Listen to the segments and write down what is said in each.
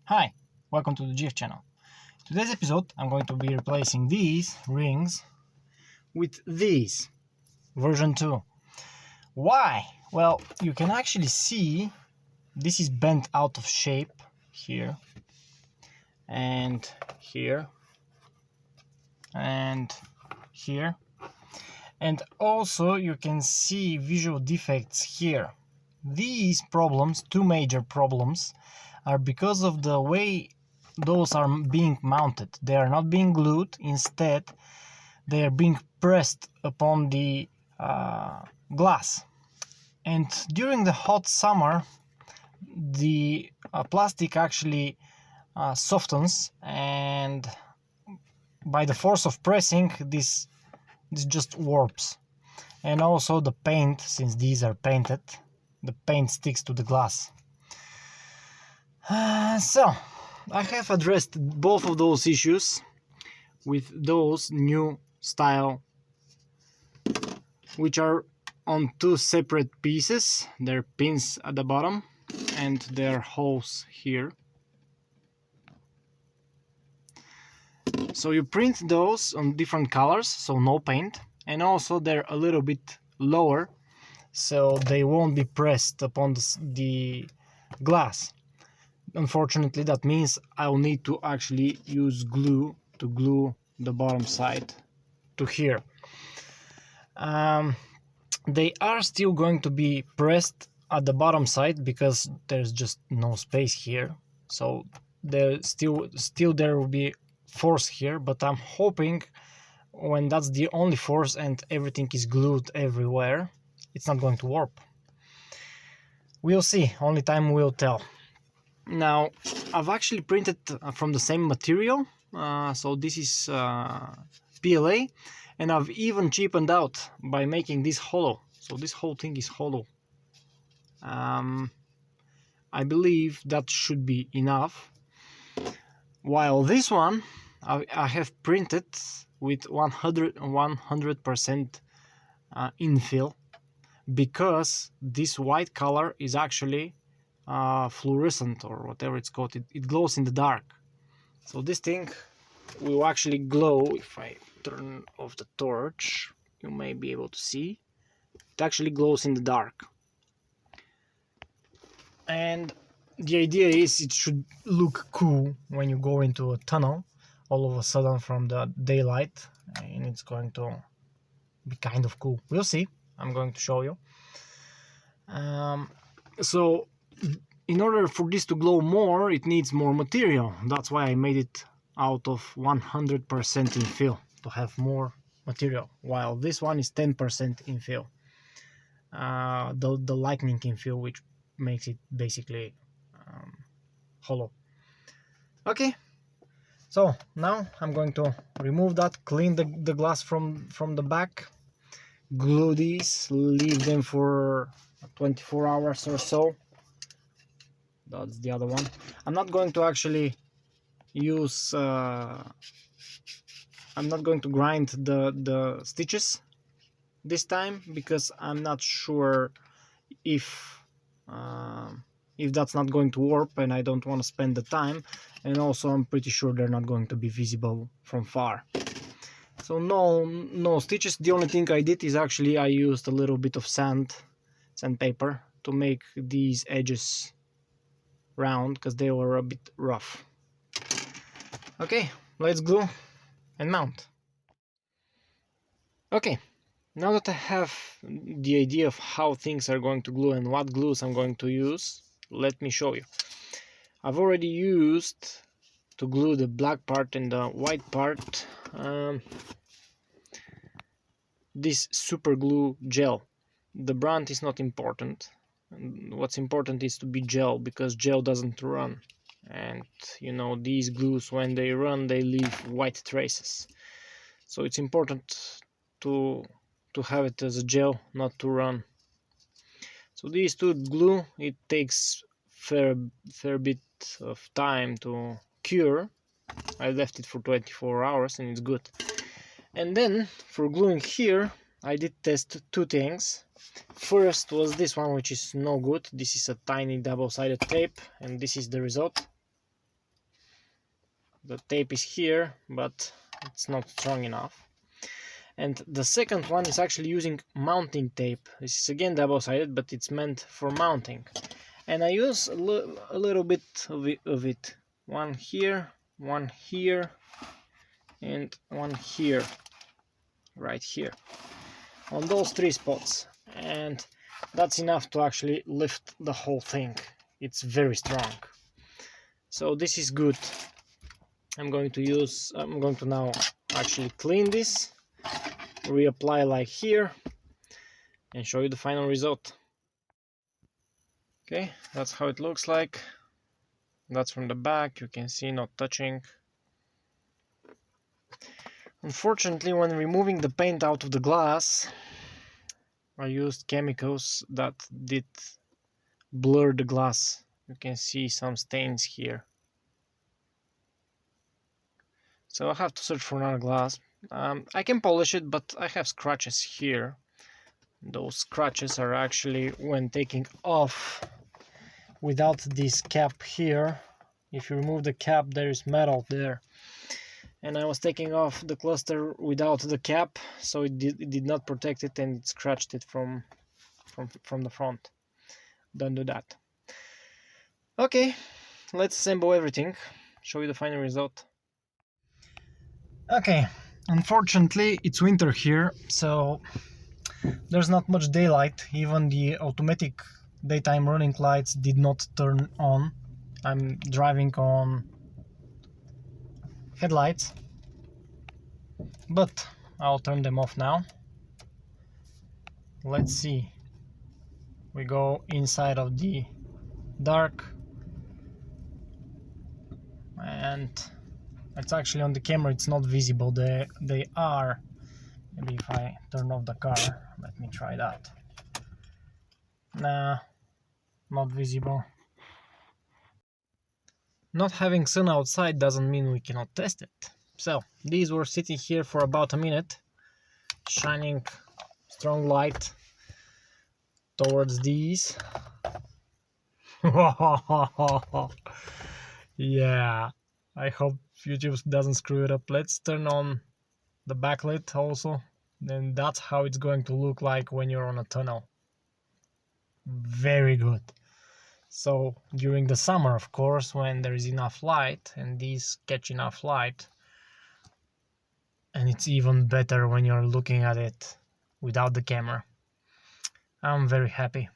Hi, welcome to the GF channel. Today's episode I'm going to be replacing these rings with these, version 2. Why? Well, you can actually see this is bent out of shape here and here and here, and also you can see visual defects here. These problems, two major problems, are because of the way those are being mounted. They are not being glued, instead they are being pressed upon the glass. And during the hot summer, the plastic actually softens, and by the force of pressing, this just warps. And also the paint, since these are painted, the paint sticks to the glass. So I have addressed both of those issues with those new style, which are on two separate pieces. There are pins at the bottom and there are holes here. So you print those on different colors, so no paint, and also they're a little bit lower, so they won't be pressed upon the glass. Unfortunately, that means I'll need to actually use glue to glue the bottom side to here. They are still going to be pressed at the bottom side because there's just no space here, so there still there will be force here, but I'm hoping when that's the only force and everything is glued everywhere, it's not going to warp. We'll see, only time will tell. Now, I've actually printed from the same material, so this is PLA, and I've even cheapened out by making this hollow. So this whole thing is hollow. I believe that should be enough. While this one I have printed with 100% infill, because this white color is actually fluorescent, or whatever it's called. It glows in the dark. So this thing will actually glow. If I turn off the torch, you may be able to see. It actually glows in the dark. And the idea is it should look cool when you go into a tunnel all of a sudden from the daylight, and it's going to be kind of cool. We'll see. I'm going to show you. So in order for this to glow more, it needs more material. That's why I made it out of 100% infill, to have more material, while this one is 10% infill, the lightning infill, which makes it basically hollow. Okay, so now I'm going to remove that, clean the glass from the back, glue these, leave them for 24 hours or so. That's the other one. I'm not going to actually use I'm not going to grind the stitches this time, because I'm not sure if that's not going to warp, and I don't want to spend the time, and also I'm pretty sure they're not going to be visible from far. So no stitches. The only thing I did is actually I used a little bit of sandpaper to make these edges round, because they were a bit rough. Okay, let's glue and mount. Okay, now that I have the idea of how things are going to glue and what glues I'm going to use, let me show you. I've already used, to glue the black part and the white part, this super glue gel. The brand is not important. What's important is to be gel, because gel doesn't run, and you know, these glues, when they run, they leave white traces. So it's important to have it as a gel, not to run. So these two glue, it takes fair bit of time to cure. I left it for 24 hours and it's good. And then for gluing here, I did test two things. First was this one, which is no good. This is a tiny double-sided tape, and this is the result. the tape is here, but it's not strong enough. And the second one is actually using mounting tape. This is again double-sided, but it's meant for mounting. And I use a little bit of it. One here, and one here, right here, on those 3 spots. And that's enough to actually lift the whole thing. It's very strong. So this is good. I'm going to now actually clean this, reapply like here, and show you the final result. Okay, that's how it looks like. That's from the back, you can see not touching. Unfortunately, when removing the paint out of the glass, I used chemicals that did blur the glass. You can see some stains here. So I have to search for another glass. I can polish it, but I have scratches here. Those scratches are actually when taking off without this cap here. If you remove the cap, there is metal there. And I was taking off the cluster without the cap, so it did not protect it, and it scratched it from the front. Don't do that. Okay, let's assemble everything, show you the final result. Okay, unfortunately it's winter here, so there's not much daylight. Even the automatic daytime running lights did not turn on. I'm driving on headlights, but I'll turn them off now. Let's see. We go inside of the dark, and it's actually on the camera, it's not visible. They are. Maybe if I turn off the car, let me try that. Nah, not visible. Not having sun outside doesn't mean we cannot test it. So these were sitting here for about a minute, shining strong light towards these. Yeah, I hope YouTube doesn't screw it up. Let's turn on the backlit also, then that's how it's going to look like when you're on a tunnel. Very good. So during the summer, of course, when there is enough light and these catch enough light, and it's even better when you're looking at it without the camera. I'm very happy.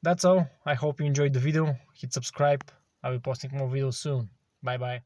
That's all. I hope you enjoyed the video. Hit subscribe. I'll be posting more videos soon. Bye bye.